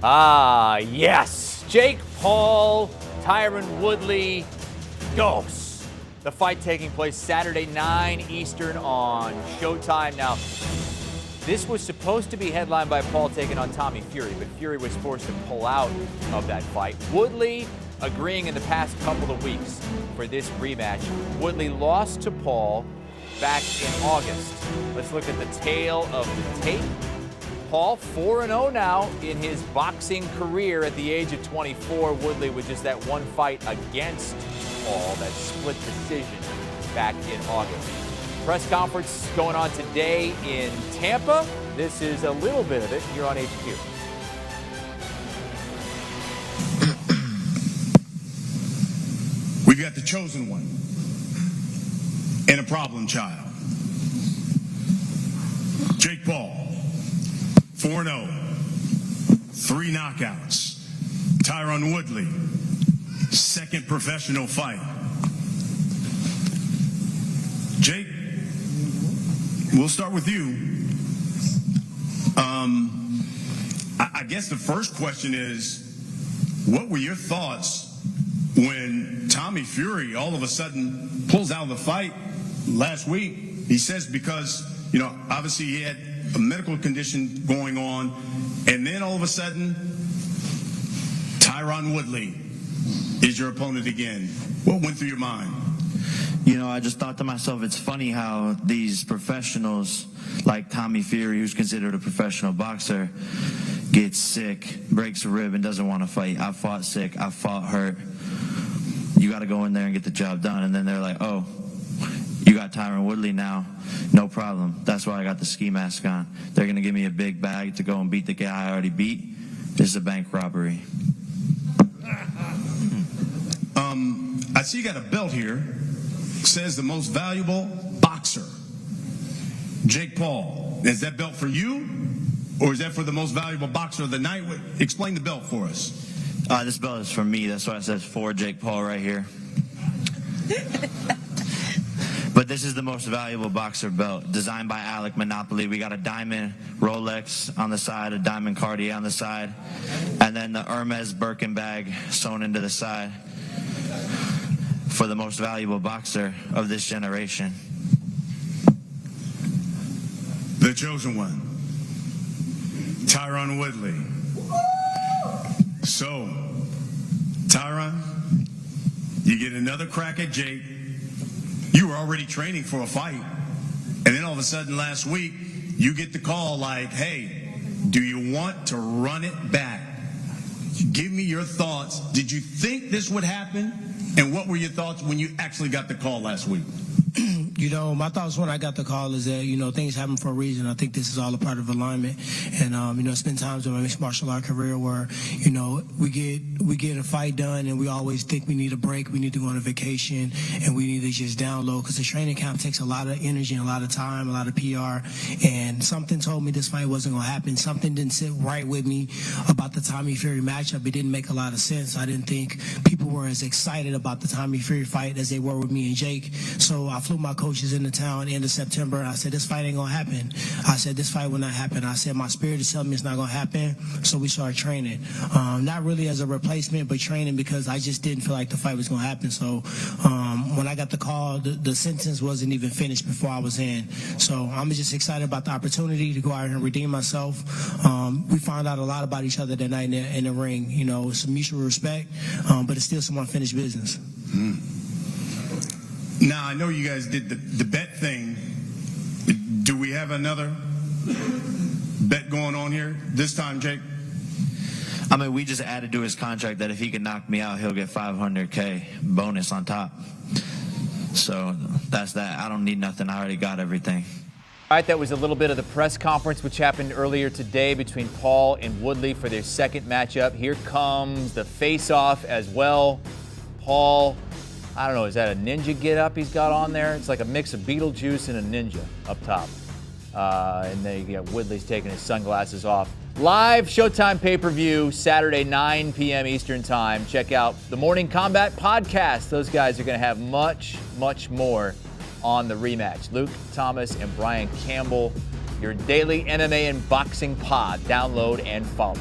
Ah, yes. Jake Paul, Tyron Woodley, ghosts. The fight taking place Saturday, 9 Eastern on Showtime. Now, this was supposed to be headlined by Paul taking on Tommy Fury, but Fury was forced to pull out of that fight. Woodley agreeing in the past couple of weeks for this rematch. Woodley lost to Paul back in August. Let's look at the tail of the tape. Paul 4-0 now in his boxing career at the age of 24. Woodley with just that one fight against Paul, that split decision back in August. Press conference going on today in Tampa. This is a little bit of it here on HQ. We've got the chosen one and a problem child. Jake Paul, 4-0, 3 knockouts. Tyron Woodley, second professional fight. Jake, we'll start with you. I guess the first question is, what were your thoughts when Tommy Fury all of a sudden pulls out of the fight last week? He says because, obviously he had a medical condition going on, and then all of a sudden, Tyron Woodley is your opponent again. What went through your mind? I just thought to myself, it's funny how these professionals like Tommy Fury, who's considered a professional boxer, gets sick, breaks a rib, and doesn't want to fight. I fought sick. I fought hurt. You got to go in there and get the job done. And then they're like, oh, you got Tyron Woodley now. No problem. That's why I got the ski mask on. They're going to give me a big bag to go and beat the guy I already beat. This is a bank robbery. I see you got a belt here. It says the most valuable boxer. Jake Paul. Is that belt for you? Or is that for the most valuable boxer of the night? Explain the belt for us. This belt is for me. That's why it says for Jake Paul right here. But this is the most valuable boxer belt, designed by Alec Monopoly. We got a diamond Rolex on the side, a diamond Cartier on the side, and then the Hermes Birkin bag sewn into the side for the most valuable boxer of this generation. The chosen one, Tyron Woodley. So, Tyron, you get another crack at Jake. You were already training for a fight. And then all of a sudden last week, you get the call like, hey, do you want to run it back? Give me your thoughts. Did you think this would happen? And what were your thoughts when you actually got the call last week? My thoughts when I got the call is that, things happen for a reason. I think this is all a part of alignment. And, it's been times in my mixed martial art career where, we get a fight done and we always think we need a break, we need to go on a vacation, and we need to just download because the training camp takes a lot of energy and a lot of time, a lot of PR. And something told me this fight wasn't going to happen. Something didn't sit right with me about the Tommy Fury matchup. It didn't make a lot of sense. I didn't think people were as excited about the Tommy Fury fight as they were with me and Jake. So I flew my coaches into town end of September, and I said, this fight ain't gonna happen. I said, this fight will not happen. I said, my spirit is telling me it's not gonna happen. So we started training. Not really as a replacement, but training because I just didn't feel like the fight was gonna happen. So when I got the call, the sentence wasn't even finished before I was in. So I'm just excited about the opportunity to go out here and redeem myself. We found out a lot about each other that night in the ring. Some mutual respect, but it's still some unfinished business. Now, I know you guys did the bet thing. Do we have another bet going on here this time, Jake? We just added to his contract that if he can knock me out, he'll get $500K bonus on top. So that's that. I don't need nothing. I already got everything. All right, that was a little bit of the press conference which happened earlier today between Paul and Woodley for their second matchup. Here comes the face-off as well. Paul, I don't know, is that a ninja get-up he's got on there? It's like a mix of Beetlejuice and a ninja up top. And then you got Woodley's taking his sunglasses off. Live Showtime pay-per-view, Saturday, 9 p.m. Eastern Time. Check out the Morning Combat podcast. Those guys are going to have much, much more on the rematch. Luke Thomas and Brian Campbell, your daily MMA and boxing pod. Download and follow.